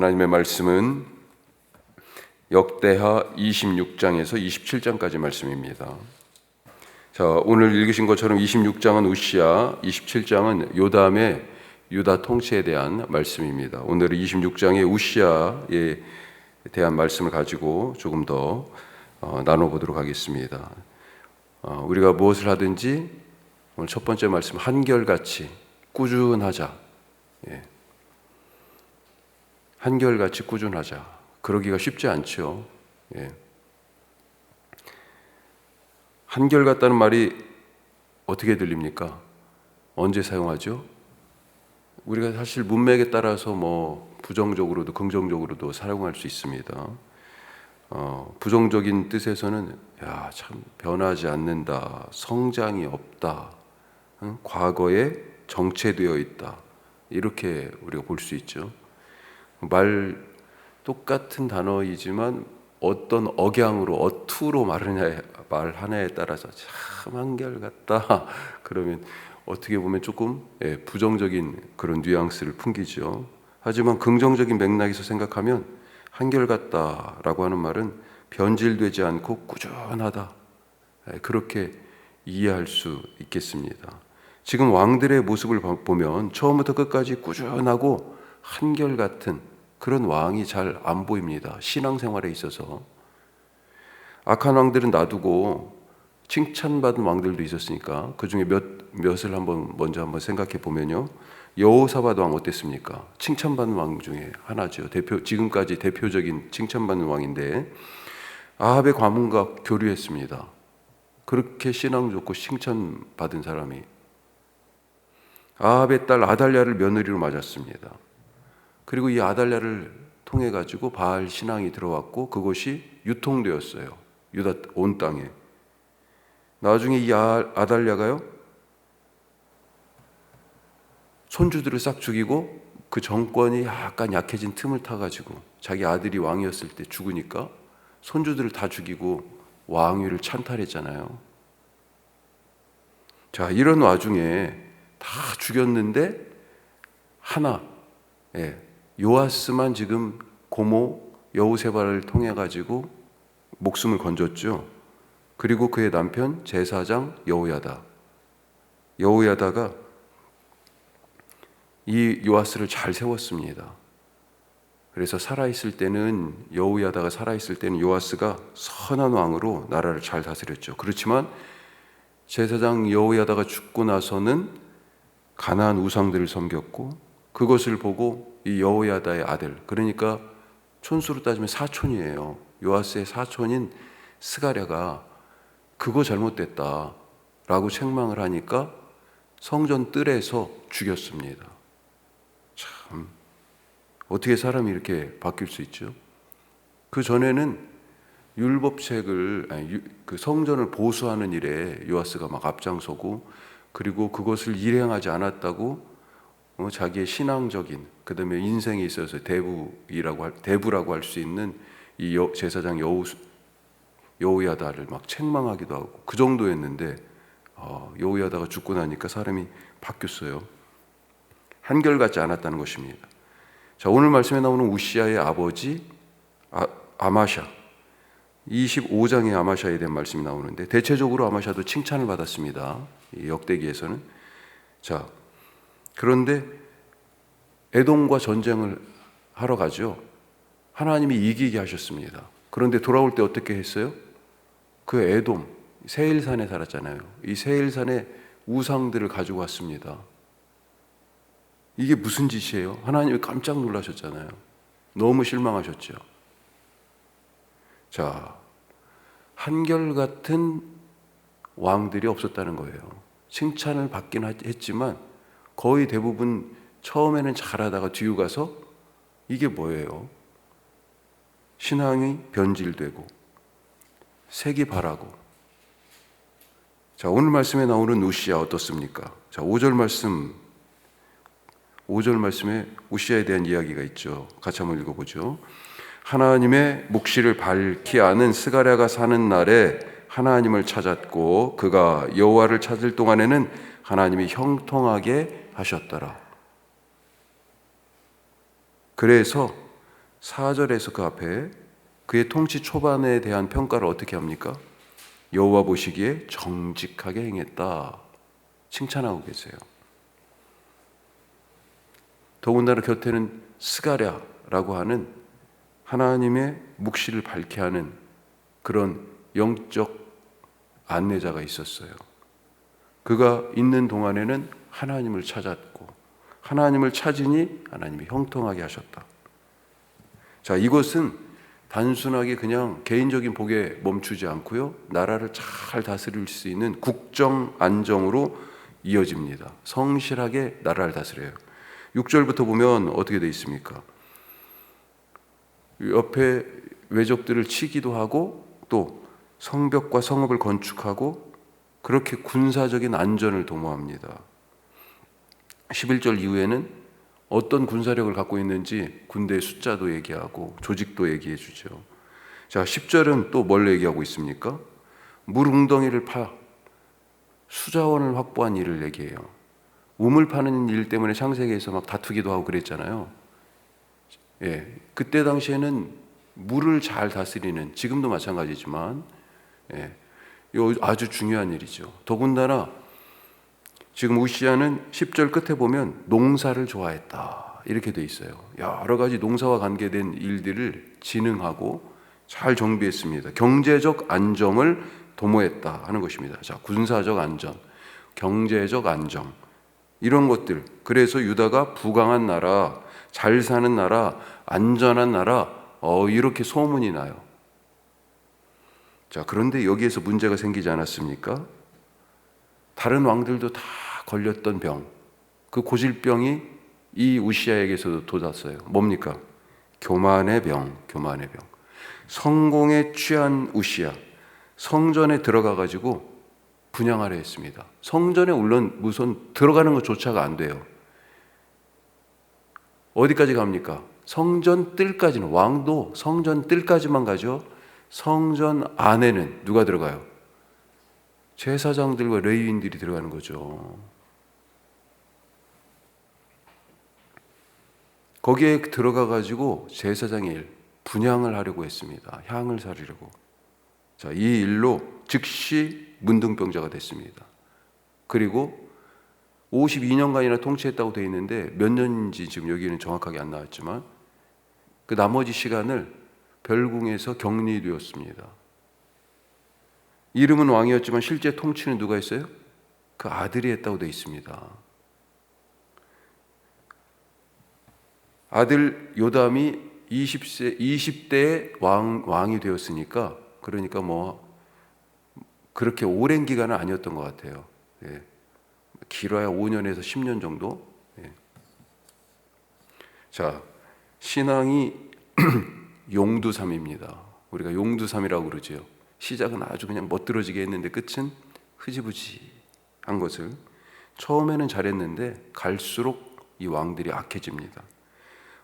하나님의 말씀은 역대하 26장에서 27장까지 말씀입니다. 자, 오늘 읽으신 것처럼 26장은 우시야, 27장은 요담의 유다 통치에 대한 말씀입니다. 오늘은 26장의 우시야에 대한 말씀을 가지고 조금 더 나눠보도록 하겠습니다. 우리가 무엇을 하든지 오늘 첫 번째 말씀, 한결같이 꾸준하자. 한결같이 꾸준하자. 그러기가 쉽지 않죠. 한결같다는 말이 어떻게 들립니까? 언제 사용하죠? 우리가 사실 문맥에 따라서 부정적으로도 긍정적으로도 사용할 수 있습니다. 부정적인 뜻에서는 참 변하지 않는다, 성장이 없다, 과거에 정체되어 있다, 이렇게 우리가 볼 수 있죠. 똑같은 단어이지만 어떤 억양으로, 어투로 말하냐에 따라서 참 한결같다 그러면 어떻게 보면 조금 부정적인 그런 뉘앙스를 풍기죠. 하지만 긍정적인 맥락에서 생각하면 한결같다라고 하는 말은 변질되지 않고 꾸준하다, 그렇게 이해할 수 있겠습니다. 지금 왕들의 모습을 보면 처음부터 끝까지 꾸준하고 한결같은 그런 왕이 잘 안 보입니다. 신앙생활에 있어서. 악한 왕들은 놔두고 칭찬받은 왕들도 있었으니까 그 중에 몇을 먼저 한번 생각해 보면요. 여호사밧 왕 어땠습니까? 칭찬받는 왕 중에 하나죠. 지금까지 대표적인 칭찬받는 왕인데 아합의 가문과 교류했습니다. 그렇게 신앙 좋고 칭찬받은 사람이 아합의 딸 아달랴를 며느리로 맞았습니다. 그리고 이 아달랴를 통해 가지고 바알 신앙이 들어왔고 그것이 유통되었어요. 유다 온 땅에. 나중에 이 아달랴가요, 손주들을 싹 죽이고 그 정권이 약간 약해진 틈을 타 가지고 자기 아들이 왕이었을 때 죽으니까 손주들을 다 죽이고 왕위를 찬탈했잖아요. 자, 이런 와중에 다 죽였는데 하나, 요아스만 지금 고모 여우세바를 통해 가지고 목숨을 건졌죠. 그리고 그의 남편 제사장 여호야다가 이 요아스를 잘 세웠습니다. 그래서 여호야다가 살아있을 때는 요아스가 선한 왕으로 나라를 잘 다스렸죠. 그렇지만 제사장 여호야다가 죽고 나서는 가나안 우상들을 섬겼고 그것을 보고 이 여호야다의 아들, 그러니까 촌수로 따지면 사촌이에요. 요아스의 사촌인 스가랴가 그거 잘못됐다라고 책망을 하니까 성전 뜰에서 죽였습니다. 참, 어떻게 사람이 이렇게 바뀔 수 있죠? 그 전에는 율법책을, 그 성전을 보수하는 일에 요아스가 막 앞장서고 그리고 그것을 일행하지 않았다고 자기의 신앙적인, 그 다음에 인생에 있어서 대부라고 할 수 있는 이 제사장 여호야다를 막 책망하기도 하고 그 정도였는데 여호야다가 죽고 나니까 사람이 바뀌었어요. 한결같지 않았다는 것입니다. 자, 오늘 말씀에 나오는 우시야의 아버지 아마샤, 25장의 아마샤에 대한 말씀이 나오는데 대체적으로 아마샤도 칭찬을 받았습니다. 이 역대기에서는. 자, 그런데 에돔과 전쟁을 하러 가죠. 하나님이 이기게 하셨습니다. 그런데 돌아올 때 어떻게 했어요? 그 에돔, 세일산에 살았잖아요. 이 세일산에 우상들을 가지고 왔습니다. 이게 무슨 짓이에요? 하나님이 깜짝 놀라셨잖아요. 너무 실망하셨죠. 자, 한결같은 왕들이 없었다는 거예요. 칭찬을 받긴 했지만 거의 대부분 처음에는 잘하다가 뒤로 가서 이게 뭐예요? 신앙이 변질되고 색이 바라고. 자, 오늘 말씀에 나오는 우시야 어떻습니까? 자, 5절 말씀에 우시야에 대한 이야기가 있죠. 같이 한번 읽어보죠. 하나님의 묵시를 밝히 아는 스가랴가 사는 날에 하나님을 찾았고 그가 여호와를 찾을 동안에는 하나님이 형통하게 하셨더라. 그래서 4절에서 그 앞에 그의 통치 초반에 대한 평가를 어떻게 합니까? 여호와 보시기에 정직하게 행했다. 칭찬하고 계세요. 더군다나 곁에는 스가랴라고 하는 하나님의 묵시를 밝게 하는 그런 영적 안내자가 있었어요. 그가 있는 동안에는 하나님을 찾았고 하나님을 찾으니 하나님이 형통하게 하셨다. 자, 이것은 단순하게 그냥 개인적인 복에 멈추지 않고요, 나라를 잘 다스릴 수 있는 국정 안정으로 이어집니다. 성실하게 나라를 다스려요. 6절부터 보면 어떻게 되어 있습니까? 옆에 외적들을 치기도 하고 또 성벽과 성읍을 건축하고 그렇게 군사적인 안전을 도모합니다. 11절 이후에는 어떤 군사력을 갖고 있는지 군대의 숫자도 얘기하고 조직도 얘기해 주죠. 자, 10절은 또 뭘 얘기하고 있습니까? 물 웅덩이를 파 수자원을 확보한 일을 얘기해요. 우물 파는 일 때문에 창세기에서 막 다투기도 하고 그랬잖아요. 예, 그때 당시에는 물을 잘 다스리는, 지금도 마찬가지지만 요 아주 중요한 일이죠. 더군다나 지금 우시야는 10절 끝에 보면 농사를 좋아했다 이렇게 돼 있어요. 여러 가지 농사와 관계된 일들을 진흥하고 잘 정비했습니다. 경제적 안정을 도모했다 하는 것입니다. 자, 군사적 안전, 경제적 안정 이런 것들. 그래서 유다가 부강한 나라, 잘 사는 나라, 안전한 나라 이렇게 소문이 나요. 자, 그런데 여기에서 문제가 생기지 않았습니까? 다른 왕들도 다 걸렸던 병, 그 고질병이 이 우시야에게서도 돋았어요. 뭡니까? 교만의 병, 교만의 병. 성공에 취한 우시야, 성전에 들어가 가지고 분향하려 했습니다. 성전에 물론 우선 들어가는 것조차가 안 돼요. 어디까지 갑니까? 성전 뜰까지는, 왕도 성전 뜰까지만 가죠. 성전 안에는 누가 들어가요? 제사장들과 레위인들이 들어가는 거죠. 거기에 들어가 가지고 제사장의 일, 분향을 하려고 했습니다. 향을 사르려고. 자, 이 일로 즉시 문둥병자가 됐습니다. 그리고 52년간이나 통치했다고 되어 있는데 몇 년인지 지금 여기는 정확하게 안 나왔지만 그 나머지 시간을 별궁에서 격리되었습니다. 이름은 왕이었지만 실제 통치는 누가 했어요? 그 아들이 했다고 되어 있습니다. 아들 요담이 20대에 왕이 되었으니까, 그러니까 뭐 그렇게 오랜 기간은 아니었던 것 같아요. 예. 길어야 5년에서 10년 정도. 예. 자, 신앙이 용두삼입니다. 우리가 용두삼이라고 그러죠. 시작은 아주 그냥 멋들어지게 했는데 끝은 흐지부지한 것을. 처음에는 잘했는데 갈수록 이 왕들이 악해집니다.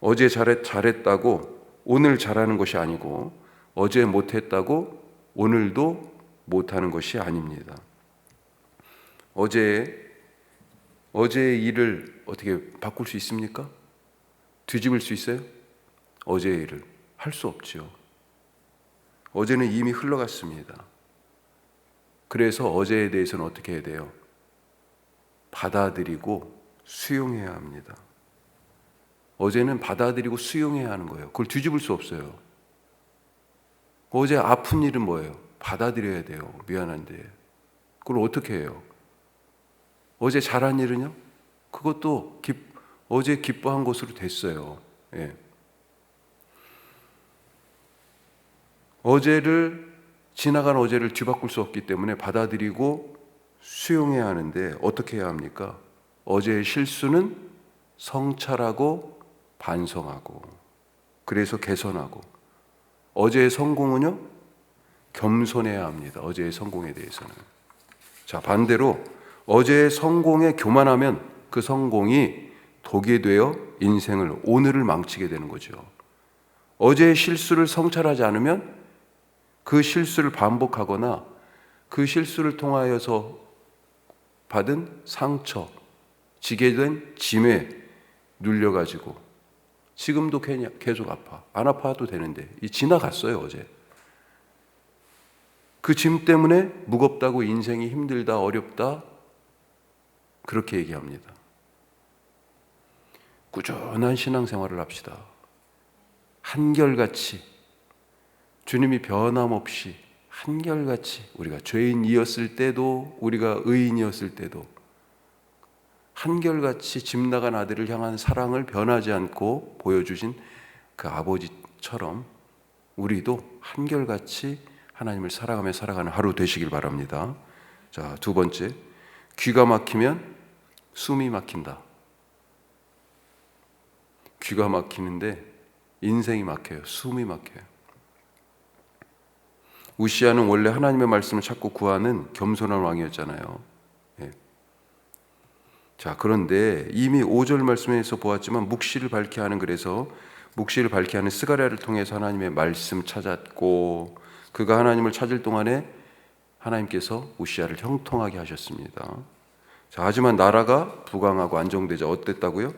어제 잘했다고 오늘 잘하는 것이 아니고 어제 못했다고 오늘도 못하는 것이 아닙니다. 어제의 일을 어떻게 바꿀 수 있습니까? 뒤집을 수 있어요? 어제의 일을 할 수 없죠. 어제는 이미 흘러갔습니다. 그래서 어제에 대해서는 어떻게 해야 돼요? 받아들이고 수용해야 합니다. 어제는 받아들이고 수용해야 하는 거예요. 그걸 뒤집을 수 없어요. 어제 아픈 일은 뭐예요? 받아들여야 돼요. 미안한데. 그걸 어떻게 해요? 어제 잘한 일은요? 그것도 어제 기뻐한 것으로 됐어요. 예. 지나간 어제를 뒤바꿀 수 없기 때문에 받아들이고 수용해야 하는데 어떻게 해야 합니까? 어제의 실수는 성찰하고 반성하고 그래서 개선하고, 어제의 성공은요? 겸손해야 합니다. 어제의 성공에 대해서는. 자, 반대로 어제의 성공에 교만하면 그 성공이 독이 되어 인생을, 오늘을 망치게 되는 거죠. 어제의 실수를 성찰하지 않으면 그 실수를 반복하거나 그 실수를 통하여서 받은 상처, 지게 된 짐에 눌려가지고 지금도 계속 아파. 안 아파도 되는데 지나갔어요. 어제. 그 짐 때문에 무겁다고, 인생이 힘들다, 어렵다, 그렇게 얘기합니다. 꾸준한 신앙생활을 합시다. 한결같이, 주님이 변함없이 한결같이, 우리가 죄인이었을 때도, 우리가 의인이었을 때도 한결같이 집 나간 아들을 향한 사랑을 변하지 않고 보여주신 그 아버지처럼 우리도 한결같이 하나님을 사랑하며 살아가는 하루 되시길 바랍니다. 자, 두 번째, 귀가 막히면 숨이 막힌다. 귀가 막히는데 인생이 막혀요. 숨이 막혀요. 우시아는 원래 하나님의 말씀을 찾고 구하는 겸손한 왕이었잖아요. 예. 자, 그런데 이미 5절 말씀에서 보았지만 묵시를 밝게 하는, 그래서 묵시를 밝게 하는 스가랴를 통해서 하나님의 말씀 찾았고, 그가 하나님을 찾을 동안에 하나님께서 우시아를 형통하게 하셨습니다. 자, 하지만 나라가 부강하고 안정되자 어땠다고요?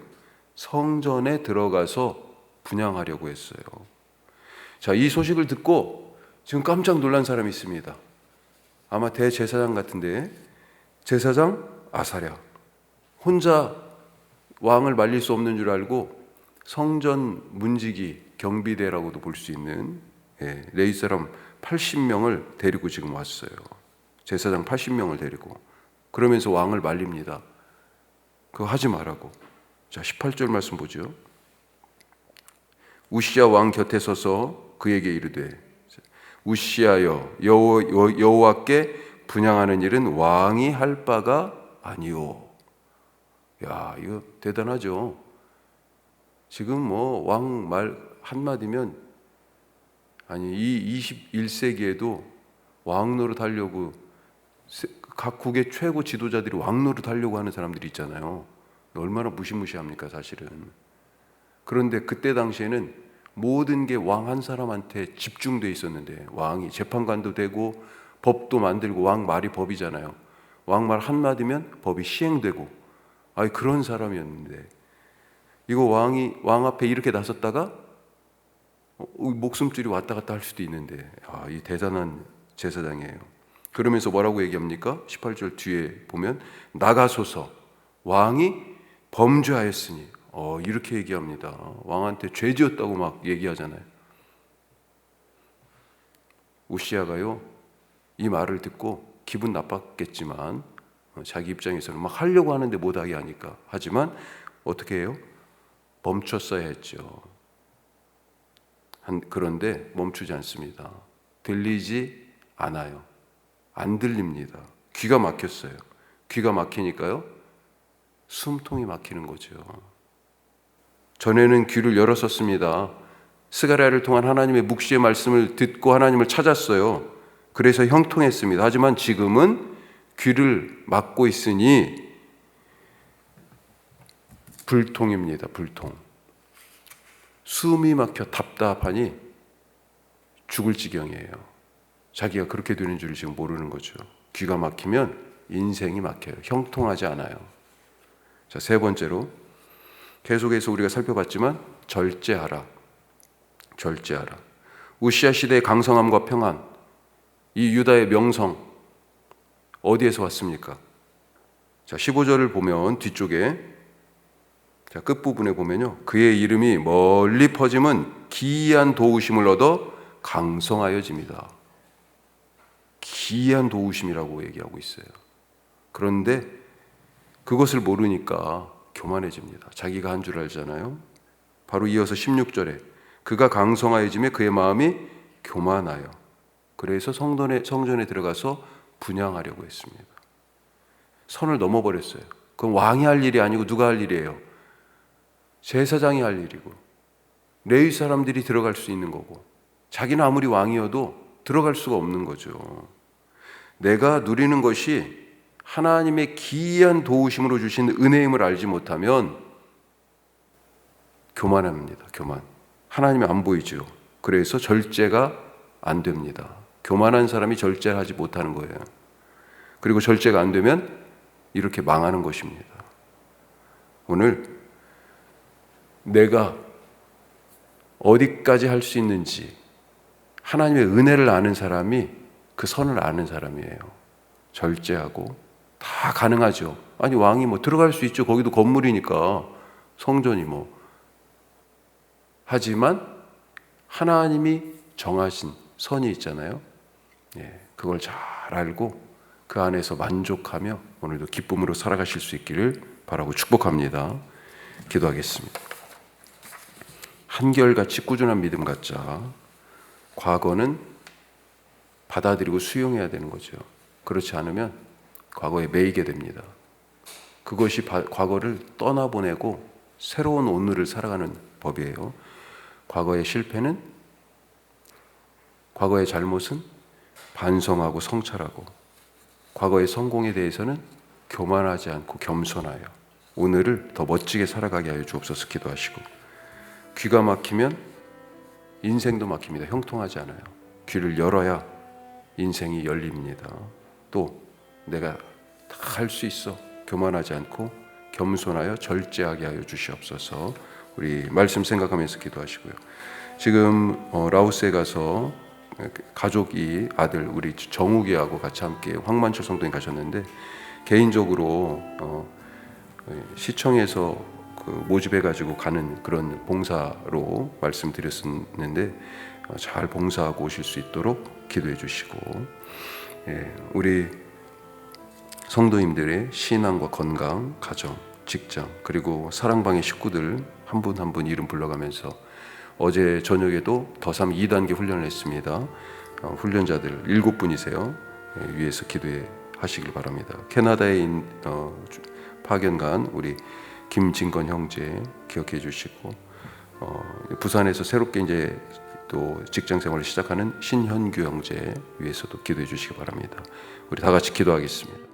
성전에 들어가서 분향하려고 했어요. 자, 이 소식을 듣고 지금 깜짝 놀란 사람이 있습니다. 아마 대제사장 같은데, 제사장 아사랴. 혼자 왕을 말릴 수 없는 줄 알고 성전 문지기, 경비대라고도 볼 수 있는 레위 사람 80명을 데리고 지금 왔어요. 제사장 80명을 데리고. 그러면서 왕을 말립니다. 그거 하지 말라고. 자, 18절 말씀 보죠. 우시아 왕 곁에 서서 그에게 이르되, 우시아여, 여호와께 분향하는 일은 왕이 할 바가 아니오. 야, 이거 대단하죠. 지금 뭐 왕 말 한마디면, 아니 이 21세기에도 왕 노릇하려고, 각 국의 최고 지도자들이 왕 노릇하려고 하는 사람들이 있잖아요. 얼마나 무시무시합니까, 사실은. 그런데 그때 당시에는 모든 게 왕 한 사람한테 집중돼 있었는데, 왕이 재판관도 되고 법도 만들고, 왕 말이 법이잖아요. 왕 말 한마디면 법이 시행되고, 그런 사람이었는데, 이거 왕 앞에 이렇게 나섰다가 목숨줄이 왔다 갔다 할 수도 있는데, 이 대단한 제사장이에요. 그러면서 뭐라고 얘기합니까? 18절 뒤에 보면, 나가소서, 왕이 범죄하였으니. 이렇게 얘기합니다. 왕한테 죄 지었다고 막 얘기하잖아요. 우시아가요, 이 말을 듣고 기분 나빴겠지만, 자기 입장에서는 막 하려고 하는데 못하게 하니까. 하지만 어떻게 해요? 멈췄어야 했죠. 그런데 멈추지 않습니다. 들리지 않아요. 안 들립니다. 귀가 막혔어요. 귀가 막히니까요, 숨통이 막히는 거죠. 전에는 귀를 열었었습니다. 스가랴를 통한 하나님의 묵시의 말씀을 듣고 하나님을 찾았어요. 그래서 형통했습니다. 하지만 지금은 귀를 막고 있으니 불통입니다. 불통. 숨이 막혀 답답하니 죽을 지경이에요. 자기가 그렇게 되는 줄을 지금 모르는 거죠. 귀가 막히면 인생이 막혀요. 형통하지 않아요. 자, 세 번째로, 계속해서 우리가 살펴봤지만 절제하라. 절제하라. 우시아 시대의 강성함과 평안, 이 유다의 명성 어디에서 왔습니까? 자, 15절을 보면 뒤쪽에, 자, 끝부분에 보면요, 그의 이름이 멀리 퍼짐은 기이한 도우심을 얻어 강성하여집니다. 기이한 도우심이라고 얘기하고 있어요. 그런데 그것을 모르니까 교만해집니다. 자기가 한 줄 알잖아요. 바로 이어서 16절에 그가 강성하여짐에 그의 마음이 교만하여, 그래서 성전에 들어가서 분향하려고 했습니다. 선을 넘어버렸어요. 그건 왕이 할 일이 아니고 누가 할 일이에요? 제사장이 할 일이고, 레위 사람들이 들어갈 수 있는 거고, 자기는 아무리 왕이어도 들어갈 수가 없는 거죠. 내가 누리는 것이 하나님의 기이한 도우심으로 주신 은혜임을 알지 못하면 교만합니다. 교만. 하나님이 안 보이죠. 그래서 절제가 안 됩니다. 교만한 사람이 절제를 하지 못하는 거예요. 그리고 절제가 안 되면 이렇게 망하는 것입니다. 오늘 내가 어디까지 할 수 있는지 하나님의 은혜를 아는 사람이 그 선을 아는 사람이에요. 절제하고 다 가능하죠. 아니 왕이 뭐 들어갈 수 있죠. 거기도 건물이니까 성전이 뭐. 하지만 하나님이 정하신 선이 있잖아요. 그걸 잘 알고 그 안에서 만족하며 오늘도 기쁨으로 살아가실 수 있기를 바라고 축복합니다. 기도하겠습니다. 한결같이 꾸준한 믿음 갖자. 과거는 받아들이고 수용해야 되는 거죠. 그렇지 않으면 과거에 매이게 됩니다. 그것이 과거를 떠나보내고 새로운 오늘을 살아가는 법이에요. 과거의 실패는, 과거의 잘못은 반성하고 성찰하고, 과거의 성공에 대해서는 교만하지 않고 겸손하여 오늘을 더 멋지게 살아가게 하여 주옵소서. 기도하시고, 귀가 막히면 인생도 막힙니다. 형통하지 않아요. 귀를 열어야 인생이 열립니다. 또 내가 다 할 수 있어. 교만하지 않고 겸손하여 절제하게 하여 주시옵소서. 우리 말씀 생각하면서 기도하시고요. 지금 라오스에 가서 가족이 아들 우리 정욱이하고 같이 함께 황만철 성도님 가셨는데, 개인적으로 시청에서 모집해가지고 가는 그런 봉사로 말씀드렸었는데 잘 봉사하고 오실 수 있도록 기도해 주시고, 우리 성도님들의 신앙과 건강, 가정, 직장, 그리고 사랑방의 식구들 한 분 한 분 이름 불러가면서 어제 저녁에도 더삼 2단계 훈련을 했습니다. 훈련자들 7분이세요. 위에서 기도해 하시길 바랍니다. 캐나다에 파견 간 우리 김진건 형제 기억해 주시고, 부산에서 새롭게 이제 또 직장 생활을 시작하는 신현규 형제 위해서도 기도해 주시기 바랍니다. 우리 다 같이 기도하겠습니다.